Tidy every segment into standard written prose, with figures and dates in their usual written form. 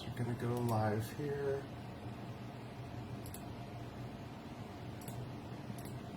So we're going to go live here.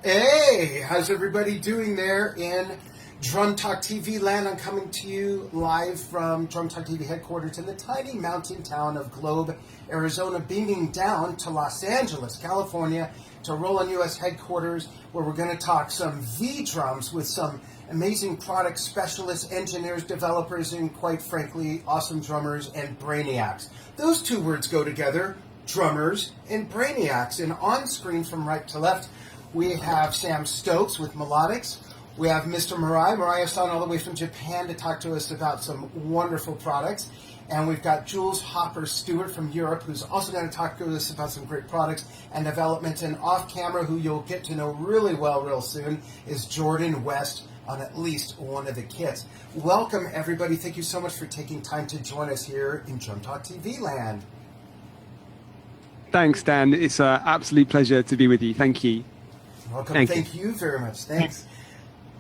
Hey, how's everybody doing there in Drum Talk TV land? I'm coming to you live from Drum Talk TV headquarters in the tiny mountain town of Globe, Arizona, beaming down to Los Angeles, California, to Roland US headquarters, where we're going to talk some V-Drums with some amazing product specialists, engineers, developers, and quite frankly, awesome drummers and brainiacs. Those two words go together, drummers and brainiacs. And on screen from right to left, we have Sam Stokes with Melodics. We have Mr. Mariah-san all the way from Japan to talk to us about some wonderful products. And we've got Jules Hopper-Stewart from Europe, who's also going to talk to us about some great products and development. And off camera, who you'll get to know really well real soon, is Jordan West on at least one of the kits. Welcome, everybody. Thank you so much for taking time to join us here in Drum Talk TV land. Thanks, Dan. It's an absolute pleasure to be with you. Thank you. Welcome. Thank you very much. Thanks.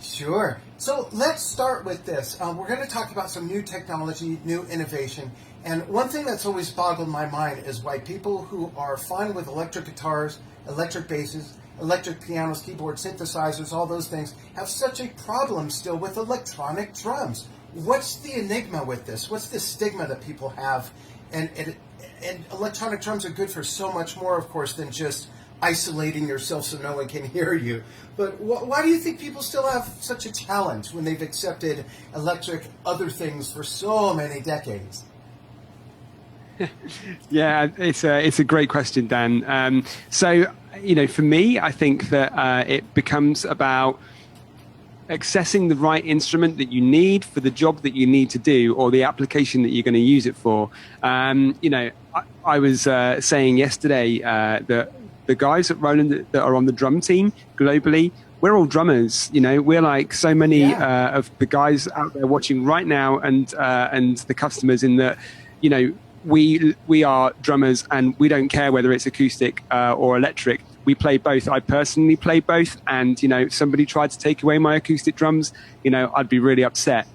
Sure. So let's start with this. We're going to talk about some new technology, new innovation. And one thing that's always boggled my mind is why people who are fine with electric guitars, electric basses, electric pianos, keyboards, synthesizers, all those things, have such a problem still with electronic drums. What's the enigma with this? What's the stigma that people have? And electronic drums are good for so much more, of course, than just isolating yourself so no one can hear you. But why do you think people still have such a challenge when they've accepted electric other things for so many decades? Yeah, it's a great question, Dan. So, for me, I think that it becomes about accessing the right instrument that you need for the job that you need to do or the application that you're going to use it for. I was saying yesterday that the guys at Roland that are on the drum team globally, we're all drummers. We're like so many of the guys out there watching right now, and the customers, in that, we are drummers, and we don't care whether it's acoustic or electric. We play both. I personally play both, and if somebody tried to take away my acoustic drums, I'd be really upset.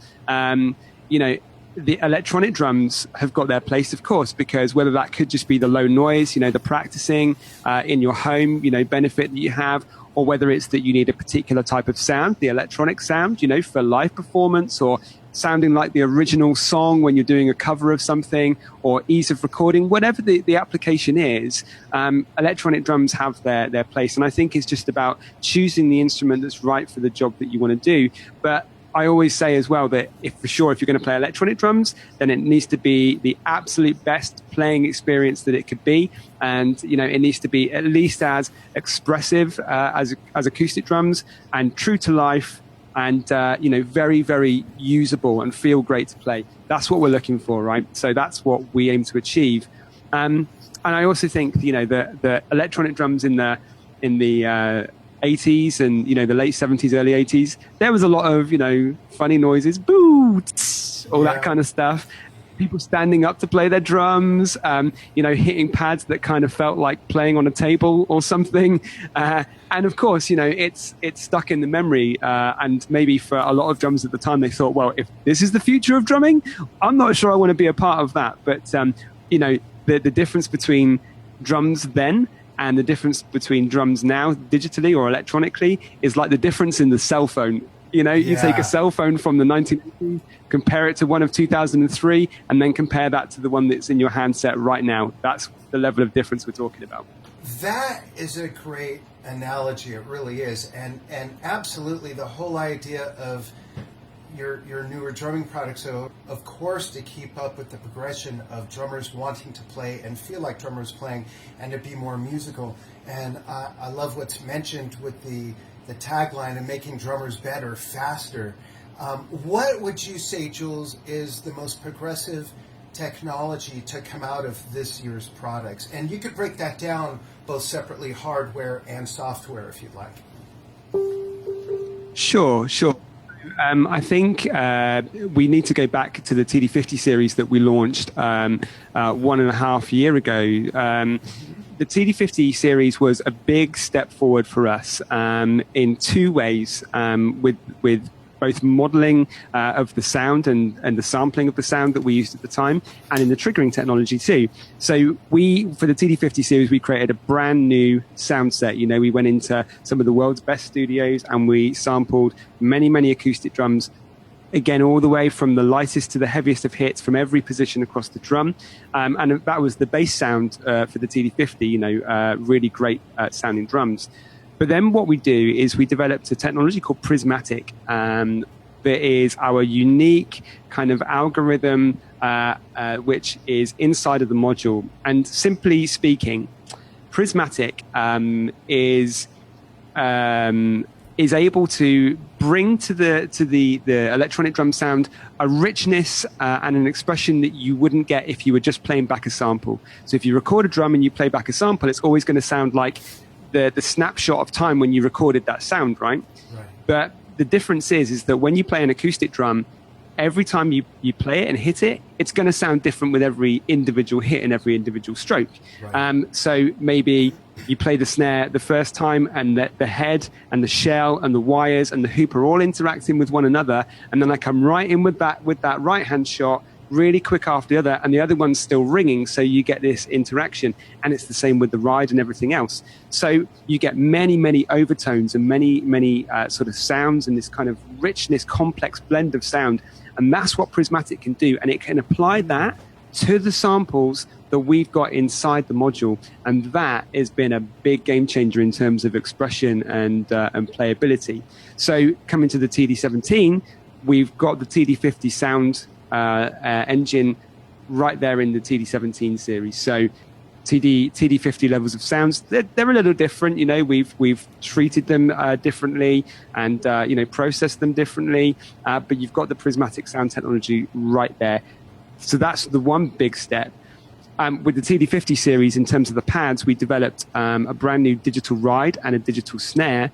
The electronic drums have got their place, of course, because whether that could just be the low noise, the practicing in your home, benefit that you have, or whether it's that you need a particular type of sound, the electronic sound, for live performance, or sounding like the original song when you're doing a cover of something, or ease of recording, whatever the application is, electronic drums have their place. And I think it's just about choosing the instrument that's right for the job that you want to do. But I always say as well that if you're going to play electronic drums, then it needs to be the absolute best playing experience that it could be. And, it needs to be at least as expressive as acoustic drums, and true to life, and, very, very usable and feel great to play. That's what we're looking for, right? So that's what we aim to achieve. And I also think, the electronic drums in the 80s and the late 70s, early 80s, there was a lot of funny noises, boo, tss, all that kind of stuff. People standing up to play their drums, hitting pads that kind of felt like playing on a table or something. And of course, it's stuck in the memory. And maybe for a lot of drummers at the time, they thought, well, if this is the future of drumming, I'm not sure I want to be a part of that. But the difference between drums then and the difference between drums now, digitally or electronically, is like the difference in the cell phone. You take a cell phone from the 1980s, compare it to one of 2003, and then compare that to the one that's in your handset right now. That's the level of difference we're talking about. That is a great analogy. It really is. And absolutely the whole idea of your newer drumming products, so of course to keep up with the progression of drummers wanting to play and feel like drummers playing and to be more musical. And I love what's mentioned with the tagline of making drummers better, faster. What would you say, Jules, is the most progressive technology to come out of this year's products? And you could break that down both separately, hardware and software, if you'd like. Sure. I think we need to go back to the TD50 series that we launched 1.5 years ago. The TD50 series was a big step forward for us in two ways, with both modeling of the sound and the sampling of the sound that we used at the time, and in the triggering technology too. So for the TD50 series, we created a brand new sound set. We went into some of the world's best studios and we sampled many, many acoustic drums, again, all the way from the lightest to the heaviest of hits from every position across the drum. And that was the bass sound for the TD50, really great sounding drums. But then what we do is we developed a technology called Prismatic, that is our unique kind of algorithm, which is inside of the module. And simply speaking, Prismatic is able to bring to the electronic drum sound a richness and an expression that you wouldn't get if you were just playing back a sample. So if you record a drum and you play back a sample, it's always going to sound like the snapshot of time when you recorded that sound, right? But the difference is that when you play an acoustic drum, every time you play it and hit it, it's going to sound different with every individual hit and every individual stroke. So maybe you play the snare the first time and the head and the shell and the wires and the hoop are all interacting with one another, and then I come right in with that right hand shot really quick after the other, and the other one's still ringing, so you get this interaction. And it's the same with the ride and everything else. So you get many overtones and many sort of sounds and this kind of richness, complex blend of sound. And that's what Prismatic can do, and it can apply that to the samples that we've got inside the module, and that has been a big game changer in terms of expression and playability. So coming to the TD17, we've got the TD50 sound engine right there in the TD17 series. So TD50 levels of sounds, they're a little different. We've treated them differently and processed them differently, but you've got the Prismatic sound technology right there. So that's the one big step. With the TD50 series, in terms of the pads, we developed a brand new digital ride and a digital snare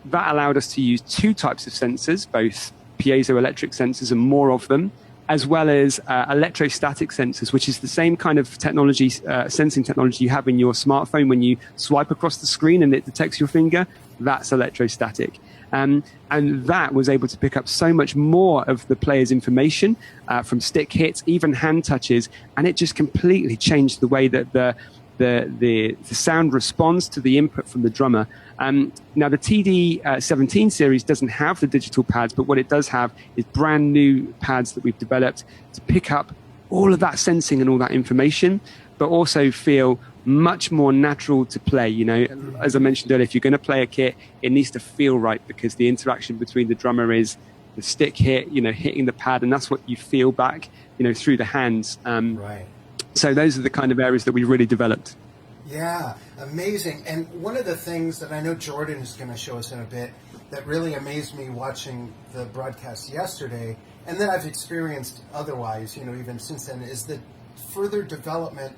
that allowed us to use two types of sensors, both piezoelectric sensors and more of them, as well as electrostatic sensors, which is the same kind of technology, sensing technology you have in your smartphone when you swipe across the screen and it detects your finger. That's electrostatic. And that was able to pick up so much more of the player's information from stick hits, even hand touches, and it just completely changed the way that the sound responds to the input from the drummer. Now the TD17 series doesn't have the digital pads, but what it does have is brand new pads that we've developed to pick up all of that sensing and all that information, but also feel much more natural to play. As I mentioned earlier, if you're going to play a kit, it needs to feel right, because the interaction between the drummer is the stick hit, hitting the pad, and that's what you feel back, through the hands. So those are the kind of areas that we really developed. Yeah, amazing. And one of the things that I know Jordan is going to show us in a bit that really amazed me watching the broadcast yesterday, and that I've experienced otherwise, even since then, is the further development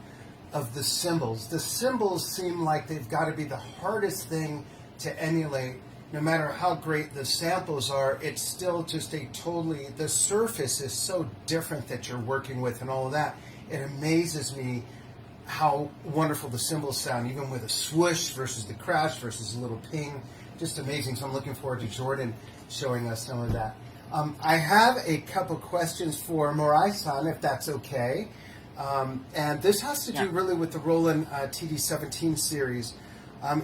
of the cymbals. The cymbals seem like they've got to be the hardest thing to emulate. No matter how great the samples are, it's still just the surface is so different that you're working with and all of that. It amazes me how wonderful the cymbals sound, even with a swoosh versus the crash versus a little ping. Just amazing. So I'm looking forward to Jordan showing us some of that. I have a couple questions for Morai-san, if that's okay. And this has to do really with the Roland TD17 series.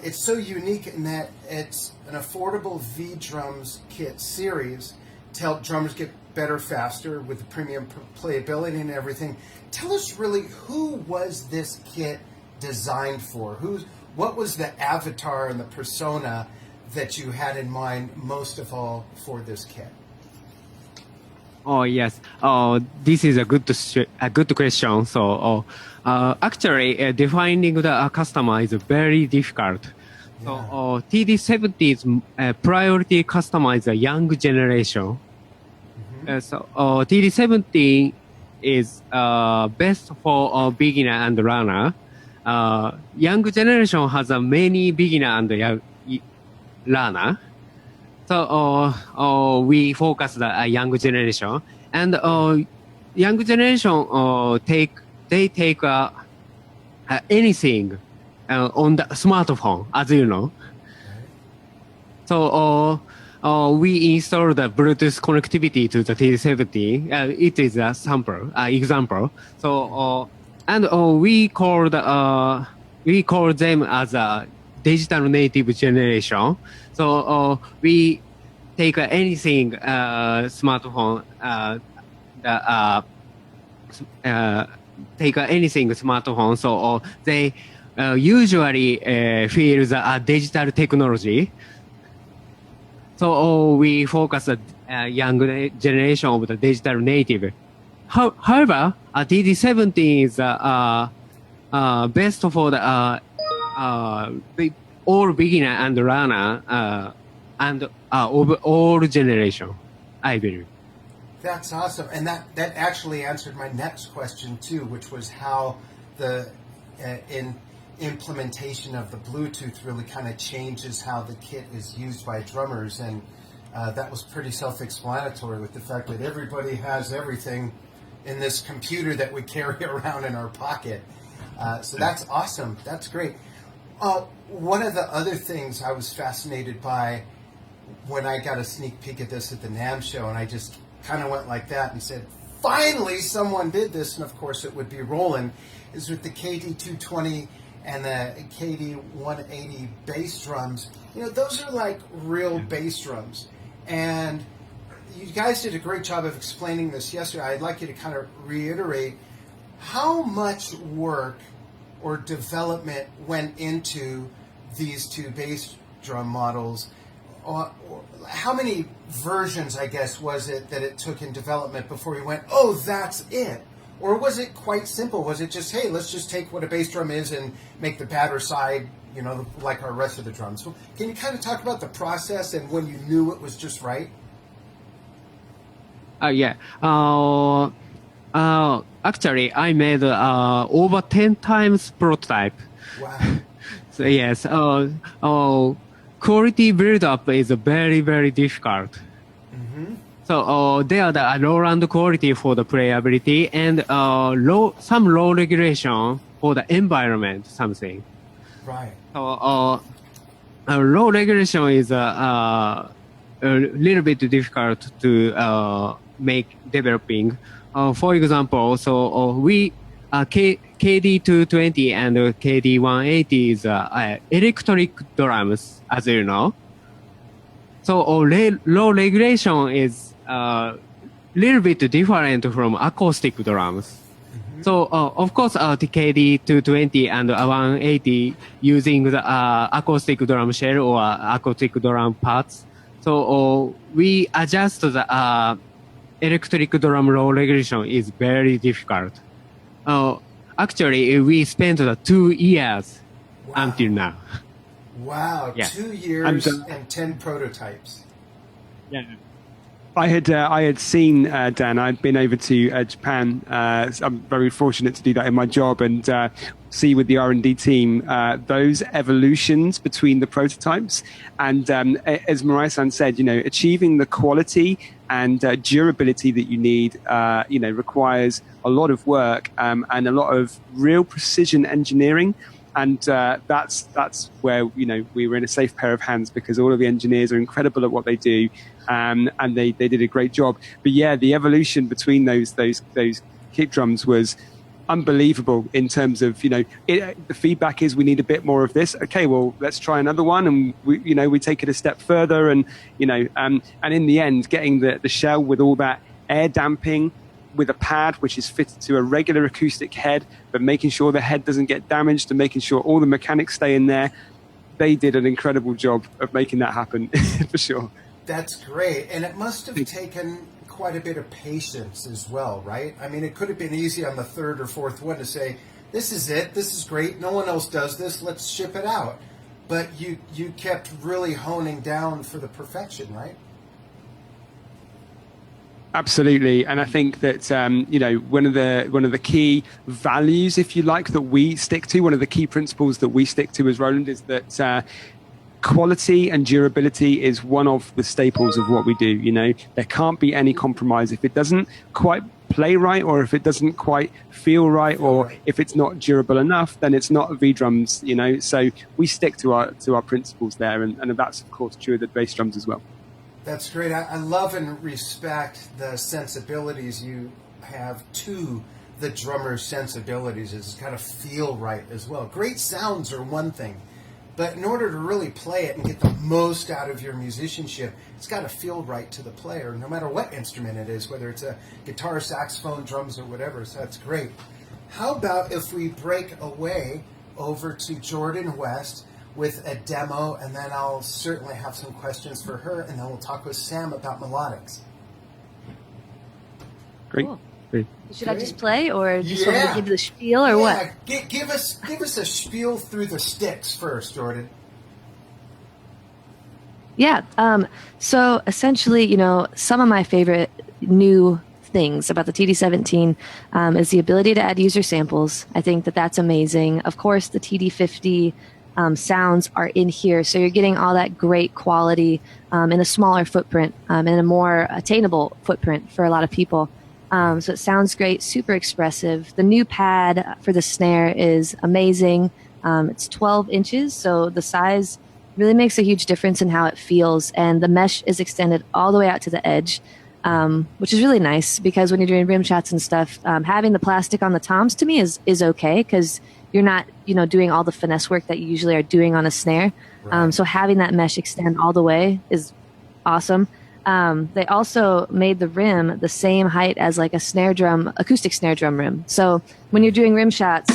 It's so unique in that it's an affordable V-Drums kit series to help drummers get better faster with the premium playability and everything. Tell us really, who was this kit designed for? What was the avatar and the persona that you had in mind most of all for this kit? Oh yes. This is a good question. So, actually, defining the customer is very difficult. So, TD70's priority customer is a young generation. So, TD70 is best for beginner and runner. Young generation has a many beginner and learner. So we focus the young generation, and young generation take anything on the smartphone, as you know. So we installed the Bluetooth connectivity to the TD70. It is a sample, example. So, and we call them as a digital native generation. So, we take anything, smartphone, take anything smartphone. So, they usually feel the digital technology. So we focus on young generation of the digital native. However, TD17 is best for the all beginner and learner and of all generation, I believe. That's awesome, and that actually answered my next question too, which was how the implementation of the Bluetooth really kind of changes how the kit is used by drummers, and that was pretty self-explanatory with the fact that everybody has everything in this computer that we carry around in our pocket. So that's awesome. That's great. One of the other things I was fascinated by when I got a sneak peek at this at the NAMM show, and I just kind of went like that and said, finally someone did this, and of course it would be Roland, is with the KD220 and the KD180 bass drums. You know, those are like real bass drums. And you guys did a great job of explaining this yesterday. I'd like you to kind of reiterate how much work or development went into these two bass drum models. How many versions, I guess, was it that it took in development before you went, oh, that's it? Or was it quite simple? Was it just, hey, let's just take what a bass drum is and make the badder side, you know, like our rest of the drums? So can you kind of talk about the process and when you knew it was just right? Yeah. Actually, I made over 10 times prototype. Wow. So yes, quality build-up is very, very difficult. Mm-hmm. So there are the Roland quality for the playability and some low regulation for the environment, something. Right. So low regulation is a little bit difficult to make developing. For example, so we KD220 and KD180 is electric drums, as you know. So low regulation is little bit different from acoustic drums. Mm-hmm. So of course, the KD220 and 180 using the acoustic drum shell or acoustic drum parts. So we adjust the electric drum low regulation is very difficult. Actually, we spent 2 years until now. Wow, yeah. 2 years and 10 prototypes. Yeah. I had seen, Dan, I'd been over to Japan. I'm very fortunate to do that in my job and see with the R&D team those evolutions between the prototypes. And as Marai-san said, you know, achieving the quality and durability that you need, you know, requires a lot of work and a lot of real precision engineering. And that's where, you know, we were in a safe pair of hands because all of the engineers are incredible at what they do, and they did a great job. But yeah, the evolution between those kick drums was unbelievable in terms of, you know, the feedback is we need a bit more of this. Okay, well, let's try another one, and we take it a step further, and and in the end, getting the shell with all that air damping, with a pad which is fitted to a regular acoustic head, but making sure the head doesn't get damaged and making sure all the mechanics stay in there. They did an incredible job of making that happen, for sure. That's great. And it must have taken quite a bit of patience as well, right? I mean, it could have been easy on the third or fourth one to say, this is it, this is great, no one else does this, let's ship it out. But you kept really honing down for the perfection, right? Absolutely, and I think that one of the key values, if you like, that we stick to, one of the key principles that we stick to as Roland is that quality and durability is one of the staples of what we do. You know, there can't be any compromise. If it doesn't quite play right, or if it doesn't quite feel right, or if it's not durable enough, then it's not V-drums. You know, so we stick to our principles there, and that's of course true of the bass drums as well. That's great. I love and respect the sensibilities you have to the drummer's sensibilities. It's got to feel right as well. Great sounds are one thing, but in order to really play it and get the most out of your musicianship, it's got to feel right to the player, no matter what instrument it is, whether it's a guitar, saxophone, drums, or whatever. So that's great. How about if we break away over to Jordan West with a demo, and then I'll certainly have some questions for her, and then we'll talk with Sam about melodics. Great. Cool. Great. Should I just play, or just want me to give you the spiel, or what? Give us a spiel through the sticks first, Jordan. Yeah. So essentially, some of my favorite new things about the TD-17 is the ability to add user samples. I think that that's amazing. Of course, the TD-50 sounds are in here, so you're getting all that great quality in a smaller footprint, in a more attainable footprint for a lot of people. So it sounds great, super expressive. The new pad for the snare is amazing. It's 12 inches, so the size really makes a huge difference in how it feels, and the mesh is extended all the way out to the edge, which is really nice because when you're doing rim shots and stuff, having the plastic on the toms to me is okay because you're not, doing all the finesse work that you usually are doing on a snare. Right. So having that mesh extend all the way is awesome. They also made the rim the same height as like a acoustic snare drum rim. So when you're doing rim shots,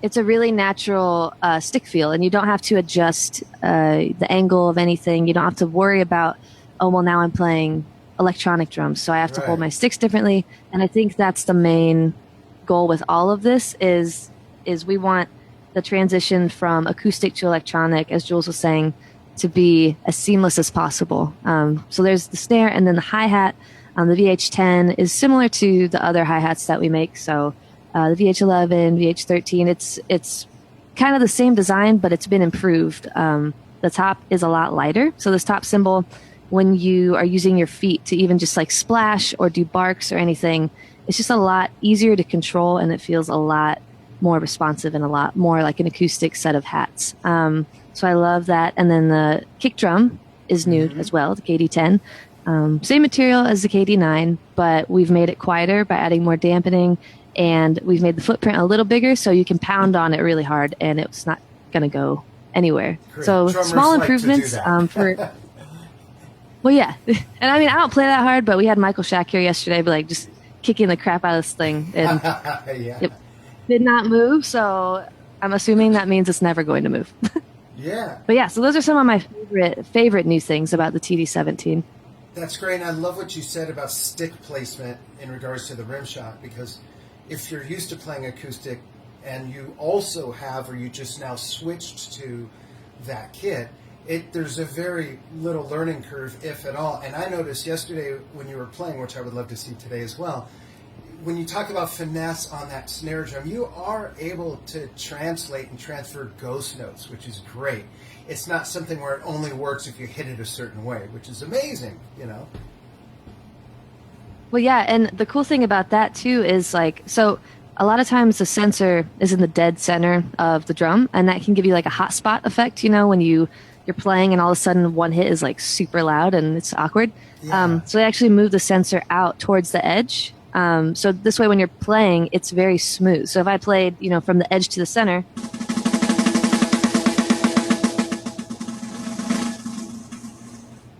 it's a really natural stick feel, and you don't have to adjust the angle of anything. You don't have to worry about, now I'm playing electronic drums, so I have to hold my sticks differently. And I think that's the main goal with all of this is we want the transition from acoustic to electronic, as Jules was saying, to be as seamless as possible. So there's the snare, and then the hi-hat. The VH10 is similar to the other hi-hats that we make. So the VH11, VH13, it's kind of the same design, but it's been improved. The top is a lot lighter. So this top cymbal, when you are using your feet to even just like splash or do barks or anything, it's just a lot easier to control, and it feels a lot more responsive and a lot more like an acoustic set of hats. So I love that. And then the kick drum is new as well, the KD10. Same material as the KD9, but we've made it quieter by adding more dampening, and we've made the footprint a little bigger so you can pound on it really hard and it's not going to go anywhere. Great. So Drummers small like to do improvements that. for... Well, yeah. And I mean, I don't play that hard, but we had Michael Shack here yesterday, but like just kicking the crap out of this thing. And it did not move, so I'm assuming that means it's never going to move. Yeah. But yeah, so those are some of my favorite new things about the TD-17. That's great. And I love what you said about stick placement in regards to the rim shot, because if you're used to playing acoustic and you also have, or you just now switched to that kit, there's a very little learning curve, if at all. And I noticed yesterday when you were playing, which I would love to see today as well, when you talk about finesse on that snare drum, you are able to translate and transfer ghost notes, which is great. It's not something where it only works if you hit it a certain way, which is amazing, Well, yeah, and the cool thing about that too is so a lot of times the sensor is in the dead center of the drum, and that can give you like a hot spot effect, when you're playing and all of a sudden one hit is like super loud and it's awkward. Yeah. So they actually move the sensor out towards the edge. So this way when you're playing, it's very smooth. So if I played, from the edge to the center,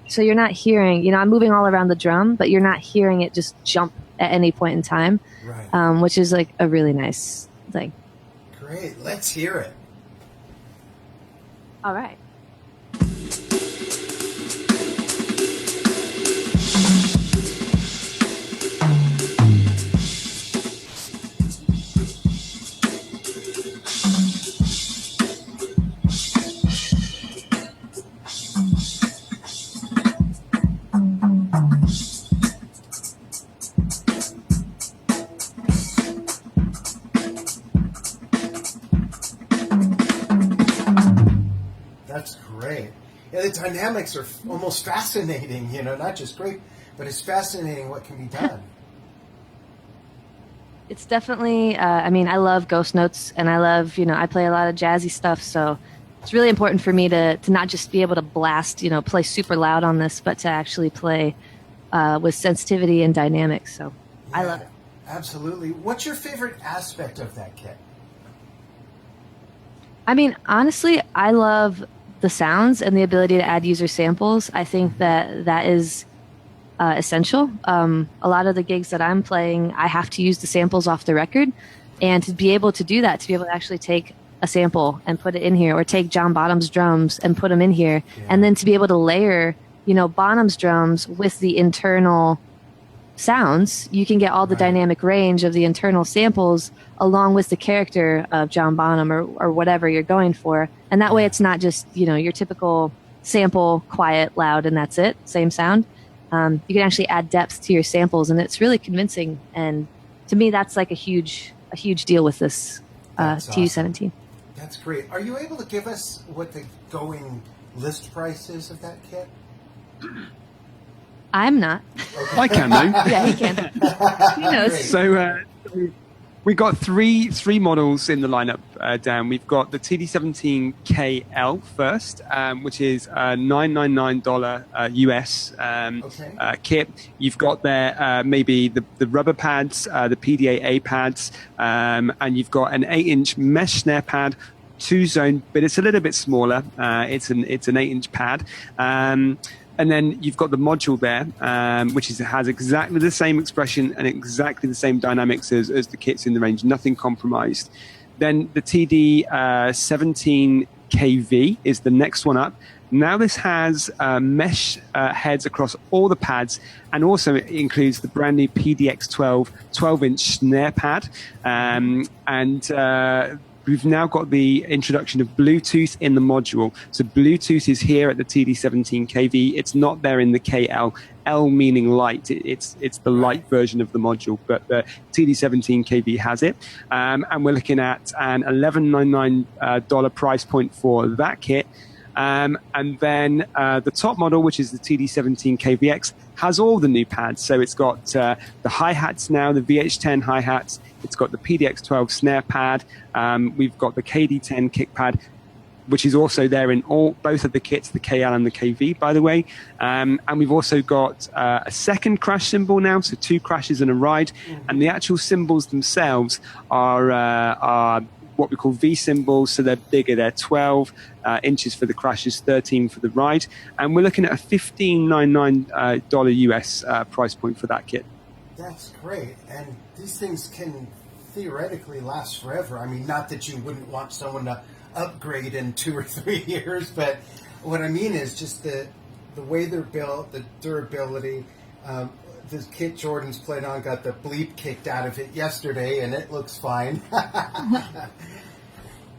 so you're not hearing, I'm moving all around the drum, but you're not hearing it just jump at any point in time, Right. which is like a really nice thing. Great. Let's hear it. All right. That's great. Yeah, the dynamics are almost fascinating, not just great, but it's fascinating what can be done. It's definitely, I love ghost notes, and I love, I play a lot of jazzy stuff, so it's really important for me to not just be able to blast, play super loud on this, but to actually play with sensitivity and dynamics. So I love it. Absolutely. What's your favorite aspect of that kit? I mean, honestly, I love the sounds and the ability to add user samples. I think that is essential. A lot of the gigs that I'm playing, I have to use the samples off the record, and to be able to do that, to be able to actually take a sample and put it in here, or take John Bonham's drums and put them in here, and then to be able to layer, Bonham's drums with the internal sounds, you can get all the dynamic range of the internal samples along with the character of John Bonham or whatever you're going for. And that way it's not just, your typical sample, quiet, loud, and that's it, same sound. You can actually add depth to your samples, and it's really convincing. And to me, that's like a huge deal with this TU-17. Awesome. That's great. Are you able to give us what the going list price is of that kit? I'm not. Okay. I can though. Yeah, he can. He knows. So we got three models in the lineup, Dan. We've got the TD17KL first, which is $999 US kit. You've got there maybe the rubber pads, the PDA-A pads, and you've got an 8-inch mesh snare pad, 2-zone, but it's a little bit smaller. It's an 8-inch pad. And then you've got the module there, which has exactly the same expression and exactly the same dynamics as the kits in the range, nothing compromised. Then the TD17KV is the next one up. Now this has mesh heads across all the pads, and also it includes the brand new PDX12 12-inch snare pad, we've now got the introduction of Bluetooth in the module. So Bluetooth is here at the TD17KV. It's not there in the KL. L meaning light. It's the light version of the module, but the TD17KV has it. And we're looking at an $1199 price point for that kit. And then the top model, which is the TD17KVX, has all the new pads. So it's got the hi-hats now, the VH10 hi-hats. It's got the PDX12 snare pad. We've got the KD10 kick pad, which is also there in both of the kits, the KL and the KV, by the way. And we've also got a second crash cymbal now, so 2 crashes and a ride. And the actual cymbals themselves are what we call V cymbals, so they're bigger. They're 12 inches for the crashes, 13 for the ride. And we're looking at a $1599 US price point for that kit. That's great. And these things can theoretically last forever. I mean, not that you wouldn't want someone to upgrade in 2 or 3 years, but what I mean is just the way they're built, the durability. The kit Jordan's played on got the bleep kicked out of it yesterday, and it looks fine.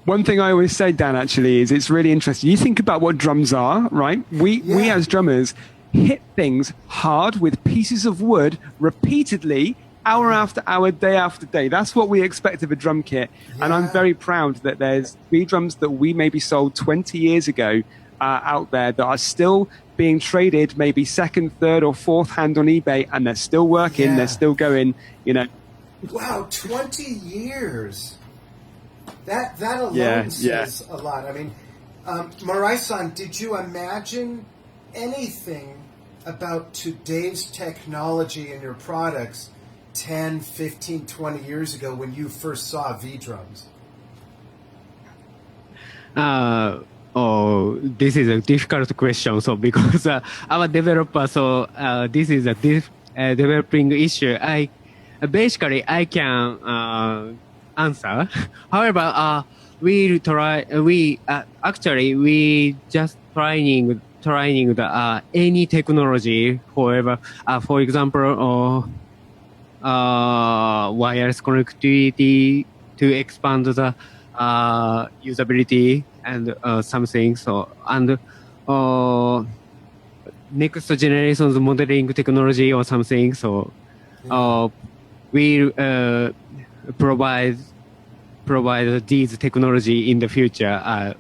One thing I always say, Dan, actually, is it's really interesting. You think about what drums are, right? We as drummers hit things hard with pieces of wood repeatedly, hour after hour, day after day. That's what we expect of a drum kit. Yeah. And I'm very proud that there's V-drums that we maybe sold 20 years ago out there that are still being traded maybe second, third, or fourth hand on eBay, and they're still working, they're still going, Wow, 20 years. That alone says a lot. I mean, Marai-san, did you imagine anything about today's technology in your products 10, 15, 20 years ago when you first saw V-drums? This is a difficult question. So because our developer, this is a developing issue. I can answer. However, we just trying the any technology. However, for example, wireless connectivity to expand the usability and something. So and next generation's modeling technology or something. So we provide these technology in the future.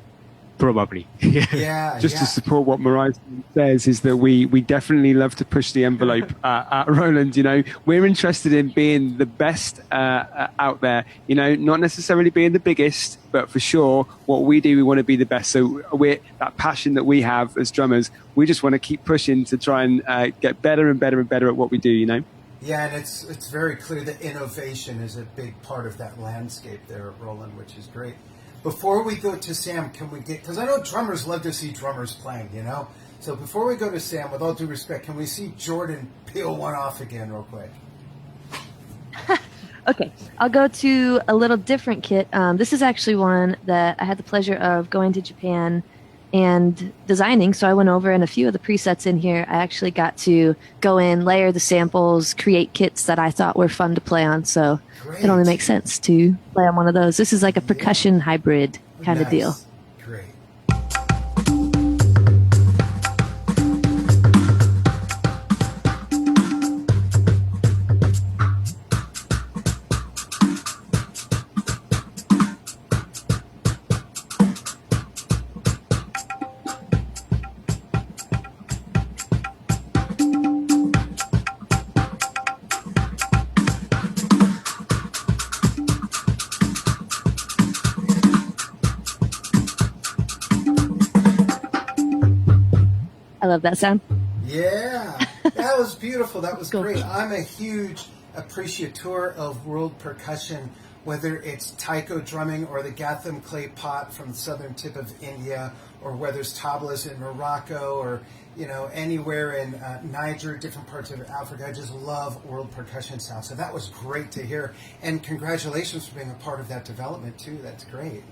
probably. Yeah, Just yeah. to support what Mariah says is that we definitely love to push the envelope at Roland. You know, we're interested in being the best out there. You know, not necessarily being the biggest, but for sure, what we do, we want to be the best. So we're that passion that we have as drummers. We just want to keep pushing to try and get better and better and better at what we do. You know. Yeah, and it's very clear that innovation is a big part of that landscape there, Roland, which is great. Before we go to Sam, can we get, because I know drummers love to see drummers playing, you know? So before we go to Sam, with all due respect, can we see Jordan peel one off again real quick? Okay, I'll go to a little different kit. This is actually one that I had the pleasure of going to Japan and designing. So I went over, and a few of the presets in here, I actually got to go in, layer the samples, create kits that I thought were fun to play on. So Great. it only makes sense to play on one of those. This is like a percussion hybrid kind of deal. Great. I love that sound. Yeah, that was beautiful. That was Cool. great. I'm a huge appreciateur of world percussion, whether it's taiko drumming or the Gatham clay pot from the southern tip of India, or whether it's tablas in Morocco, or you know anywhere in Niger, different parts of Africa. I just love world percussion sound. So that was great to hear, and congratulations for being a part of that development too. That's great.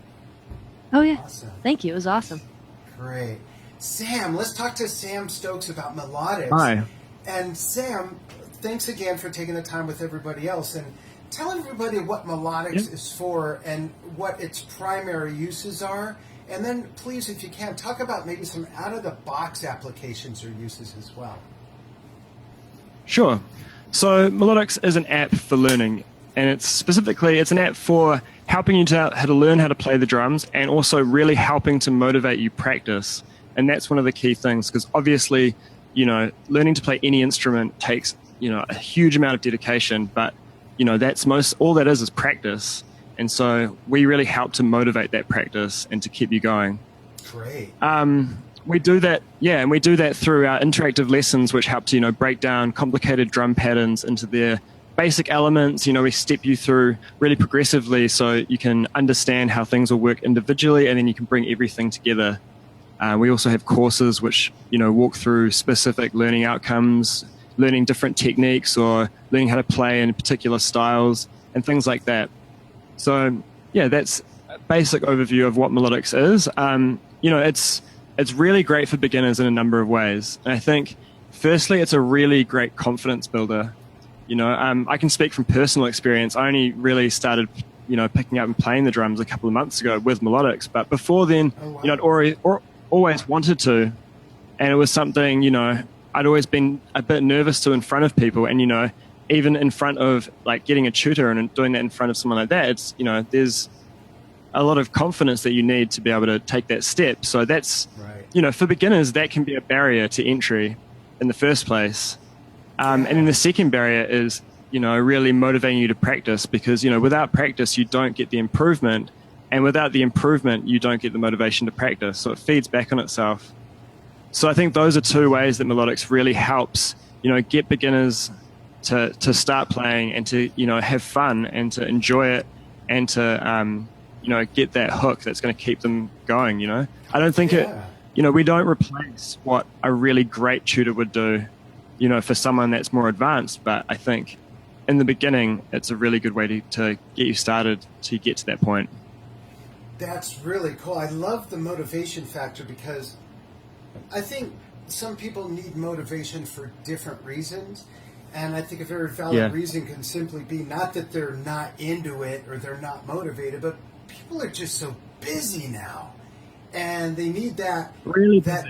Oh, yeah. Awesome. Thank you. It was awesome. Great. Sam, let's talk to Sam Stokes about melodics. Hi. And Sam, thanks again for taking the time with everybody else. And tell everybody what melodics is for and what its primary uses are. And then, please, if you can, talk about maybe some out-of-the-box applications or uses as well. Sure. So Melodics is an app for learning, and it's an app for helping you how to learn how to play the drums, and also really helping to motivate you practice. And that's one of the key things, because obviously, you know, learning to play any instrument takes, you know, a huge amount of dedication, but, you know, all that is practice. And so we really help to motivate that practice and to keep you going. Great. We do that, and we do that through our interactive lessons, which help to, you know, break down complicated drum patterns into their basic elements. You know, we step you through really progressively so you can understand how things will work individually, and then you can bring everything together. We also have courses which, you know, walk through specific learning outcomes, learning different techniques, or learning how to play in particular styles and things like that. So, yeah, that's a basic overview of what Melodics is. You know, it's really great for beginners in a number of ways. And I think, firstly, it's a really great confidence builder. You know, I can speak from personal experience. I only really started, you know, picking up and playing the drums a couple of months ago with Melodics. But before then, you know, I'd always wanted to. And it was something, you know, I'd always been a bit nervous to in front of people. And, you know, even in front of, like, getting a tutor and doing that in front of someone like that, it's, you know, there's a lot of confidence that you need to be able to take that step. So that's, Right. you know, for beginners, that can be a barrier to entry in the first place. And then the second barrier is, you know, really motivating you to practice, because, you know, without practice, you don't get the improvement. And without the improvement, you don't get the motivation to practice. So it feeds back on itself. So I think those are two ways that Melodics really helps, you know, get beginners to start playing and to, you know, have fun and to enjoy it and to, you know, get that hook that's going to keep them going, you know. I don't think you know, we don't replace what a really great tutor would do, you know, for someone that's more advanced. But I think in the beginning, it's a really good way to get you started to get to that point. That's really cool. I love the motivation factor, because I think some people need motivation for different reasons. And I think a very valid reason can simply be not that they're not into it or they're not motivated, but people are just so busy now. And they need that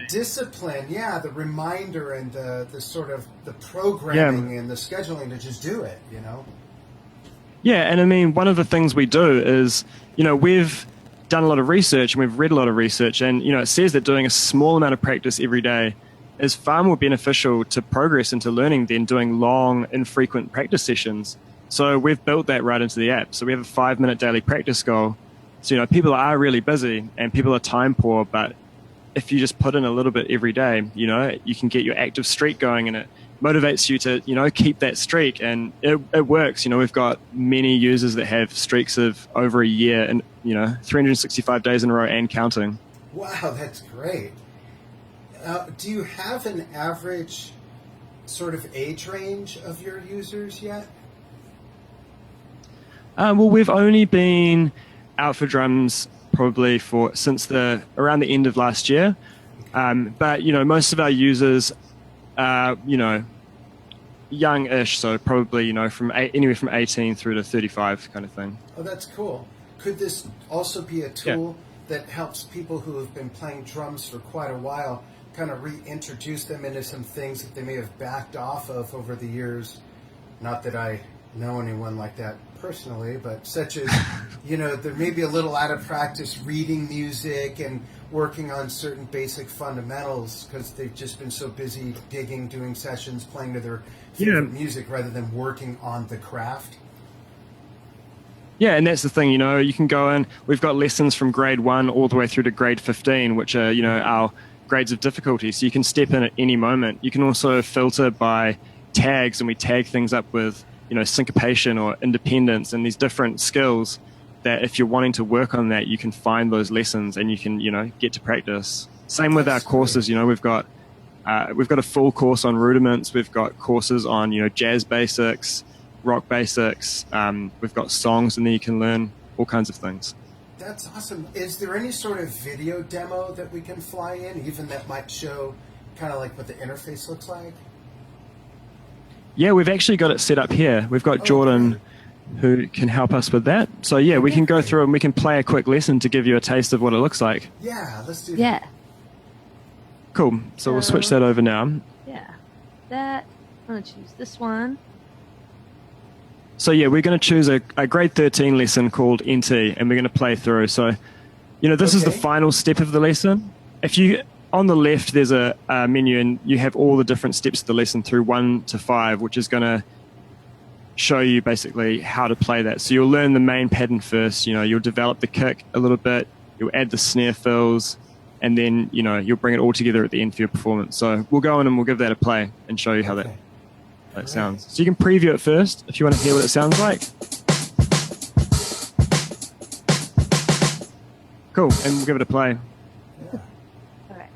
discipline, the reminder and the sort of the programming and the scheduling to just do it, you know? Yeah, and I mean, one of the things we do is, you know, we've done a lot of research and we've read a lot of research, and it says that doing a small amount of practice every day is far more beneficial to progress and to learning than doing long, infrequent practice sessions. So we've built that right into the app. So we have a 5-minute daily practice goal. So, people are really busy and people are time poor, but if you just put in a little bit every day, you can get your active streak going, and it motivates you to, keep that streak. And it works. We've got many users that have streaks of over a year and, 365 days in a row and counting. Wow, that's great. Do you have an average sort of age range of your users yet? Well, we've only been out for drums probably since around the end of last year. But, most of our users are, young-ish, so probably, anywhere from 18 through to 35 kind of thing. Oh, that's cool. Could this also be a tool that helps people who have been playing drums for quite a while kind of reintroduce them into some things that they may have backed off of over the years? Not that I know anyone like that personally, but such as, they're maybe a little out of practice reading music and working on certain basic fundamentals because they've just been so busy gigging, doing sessions, playing to their favorite music rather than working on the craft. Yeah, and that's the thing, you can go in, we've got lessons from grade 1 all the way through to grade 15, which are, our grades of difficulty. So you can step in at any moment. You can also filter by tags, and we tag things up with, syncopation or independence and these different skills that if you're wanting to work on that, you can find those lessons and you can, get to practice. Same with our courses, we've got a full course on rudiments. We've got courses on, jazz basics, rock basics. We've got songs, and then you can learn all kinds of things. That's awesome. Is there any sort of video demo that we can fly in, even that might show kind of like what the interface looks like? Yeah, we've actually got it set up here. We've got Jordan who can help us with that. So yeah, we can go through and we can play a quick lesson to give you a taste of what it looks like. Yeah, let's do that. Yeah. Cool. So we'll switch that over now. Yeah. I'm going to choose this one. So yeah, we're going to choose a grade 13 lesson called NT, and we're going to play through. So, this is the final step of the lesson. On the left, there's a menu, and you have all the different steps of the lesson through 1 to 5, which is going to show you basically how to play that. So you'll learn the main pattern first, you'll develop the kick a little bit, you'll add the snare fills, and then, you'll bring it all together at the end for your performance. So we'll go in and we'll give that a play and show you how that sounds. So you can preview it first if you want to hear what it sounds like. Cool, and we'll give it a play. All right.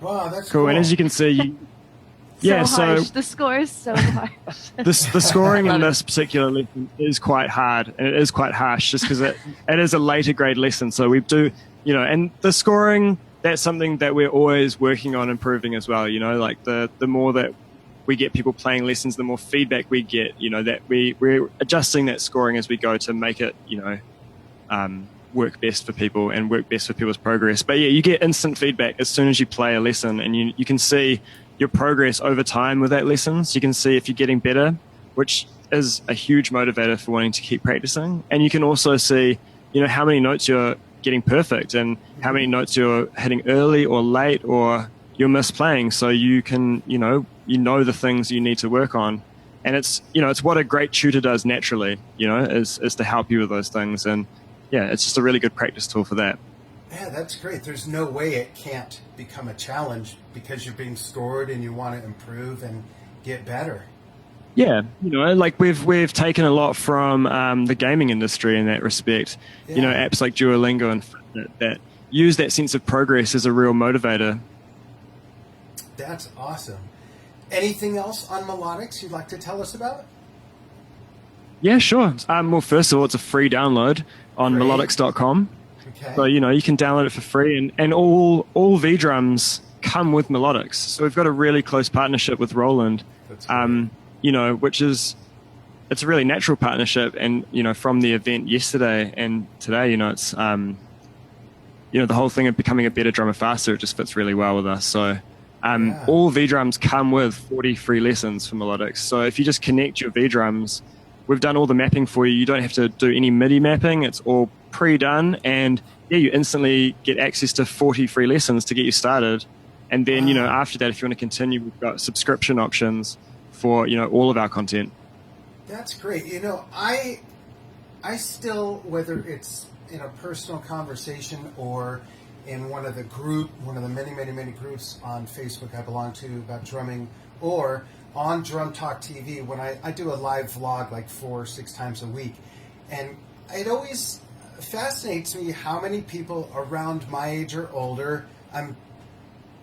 Wow, that's Cool, and as you can see, Harsh. The score is so harsh. the scoring in this particular lesson is quite hard, and it is quite harsh just because it is a later grade lesson. So we do, and the scoring, that's something that we're always working on improving as well. Like the more that we get people playing lessons, the more feedback we get, that we're adjusting that scoring as we go to make it, work best for people and work best for people's progress. But yeah, you get instant feedback as soon as you play a lesson, and you can see your progress over time with that lesson. So you can see if you're getting better, which is a huge motivator for wanting to keep practicing. And you can also see, how many notes you're getting perfect and how many notes you're hitting early or late or you're misplaying. So you can, the things you need to work on. And it's what a great tutor does naturally, is to help you with those things. And yeah, it's just a really good practice tool for that. Yeah, that's great. There's no way it can't become a challenge because you're being scored and you want to improve and get better. Yeah, like we've taken a lot from the gaming industry in that respect. Yeah. Apps like Duolingo and that use that sense of progress as a real motivator. That's awesome. Anything else on melodics you'd like to tell us about? Yeah, sure. Well, first of all, it's a free download on Great. melodics.com. Okay. So, you can download it for free, and all V-drums come with melodics. So we've got a really close partnership with Roland, That's great. which is, it's a really natural partnership. And, from the event yesterday and today, it's, the whole thing of becoming a better drummer faster, it just fits really well with us. So all V-drums come with 40 free lessons for melodics. So if you just connect your V-drums, we've done all the mapping for you. You don't have to do any MIDI mapping. It's all pre-done. And you instantly get access to 40 free lessons to get you started. And then, after that, if you want to continue, we've got subscription options for, all of our content. That's great. I still, whether it's in a personal conversation or in one of the many, many, many groups on Facebook I belong to about drumming, or on Drum Talk TV, when I do a live vlog like 4 or 6 times a week, and it always fascinates me how many people around my age or older. I'm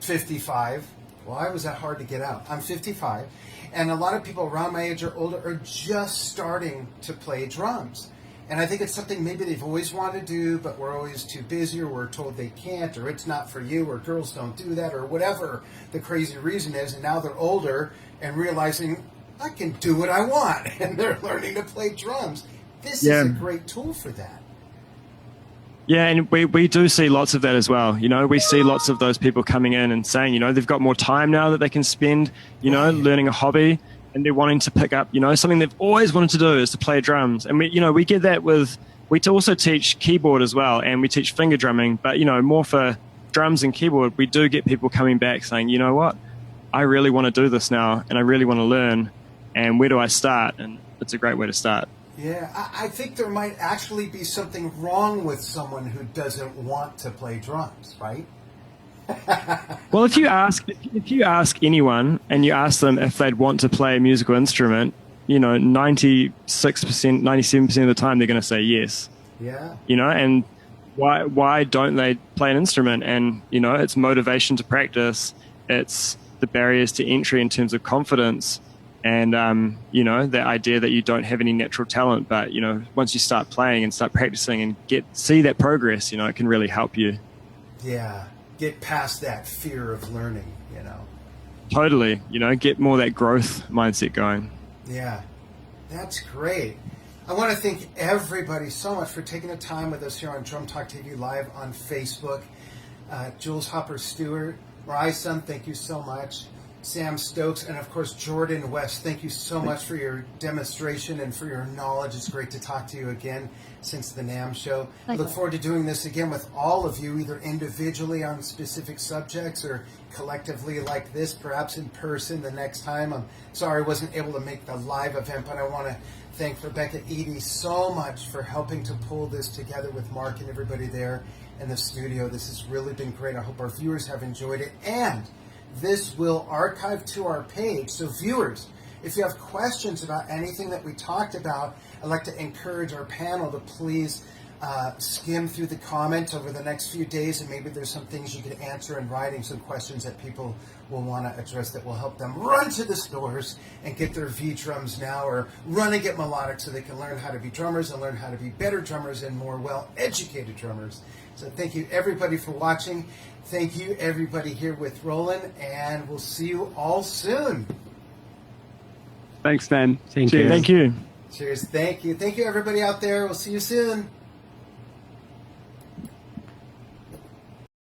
55. Why was that hard to get out? I'm 55, and a lot of people around my age or older are just starting to play drums. And I think it's something maybe they've always wanted to do, but we're always too busy, or we're told they can't, or it's not for you, or girls don't do that, or whatever the crazy reason is. And now they're older and realizing, I can do what I want, and they're learning to play drums. This is a great tool for that. Yeah, and we do see lots of that as well. We see lots of those people coming in and saying, they've got more time now that they can spend, learning a hobby. And they're wanting to pick up, something they've always wanted to do is to play drums. And we get that we also teach keyboard as well, and we teach finger drumming, but more for drums and keyboard. We do get people coming back saying, you know what, I really want to do this now, and I really want to learn, and where do I start? And it's a great way to start. Yeah, I think there might actually be something wrong with someone who doesn't want to play drums, right? Well, if you ask anyone and you ask them if they'd want to play a musical instrument, 96%, 97% of the time they're going to say yes. Yeah. And why don't they play an instrument? And it's motivation to practice. It's the barriers to entry in terms of confidence, and the idea that you don't have any natural talent, but once you start playing and start practicing and see that progress, it can really help you. Yeah. Get past that fear of learning, Totally, get more of that growth mindset going. Yeah, that's great. I want to thank everybody so much for taking the time with us here on Drum Talk TV Live on Facebook. Jules Hopper Stewart, Ryson, thank you so much. Sam Stokes, and of course Jordan West, thank you so much for your demonstration and for your knowledge. It's great to talk to you again since the NAMM show. I look forward to doing this again with all of you, either individually on specific subjects or collectively like this, perhaps in person the next time. I'm sorry I wasn't able to make the live event, but I want to thank Rebecca Eady so much for helping to pull this together with Mark and everybody there in the studio. This has really been great. I hope our viewers have enjoyed it, and this will archive to our page. So viewers, if you have questions about anything that we talked about, I'd like to encourage our panel to please skim through the comments over the next few days, and maybe there's some things you could answer in writing, some questions that people will want to address that will help them run to the stores and get their V-drums now, or run and get melodic so they can learn how to be drummers and learn how to be better drummers and more well-educated drummers. So thank you everybody for watching. Thank you everybody here with Roland, and we'll see you all soon. Thanks, Dan. Thank you. Thank you. Cheers. Thank you. Thank you everybody out there. We'll see you soon.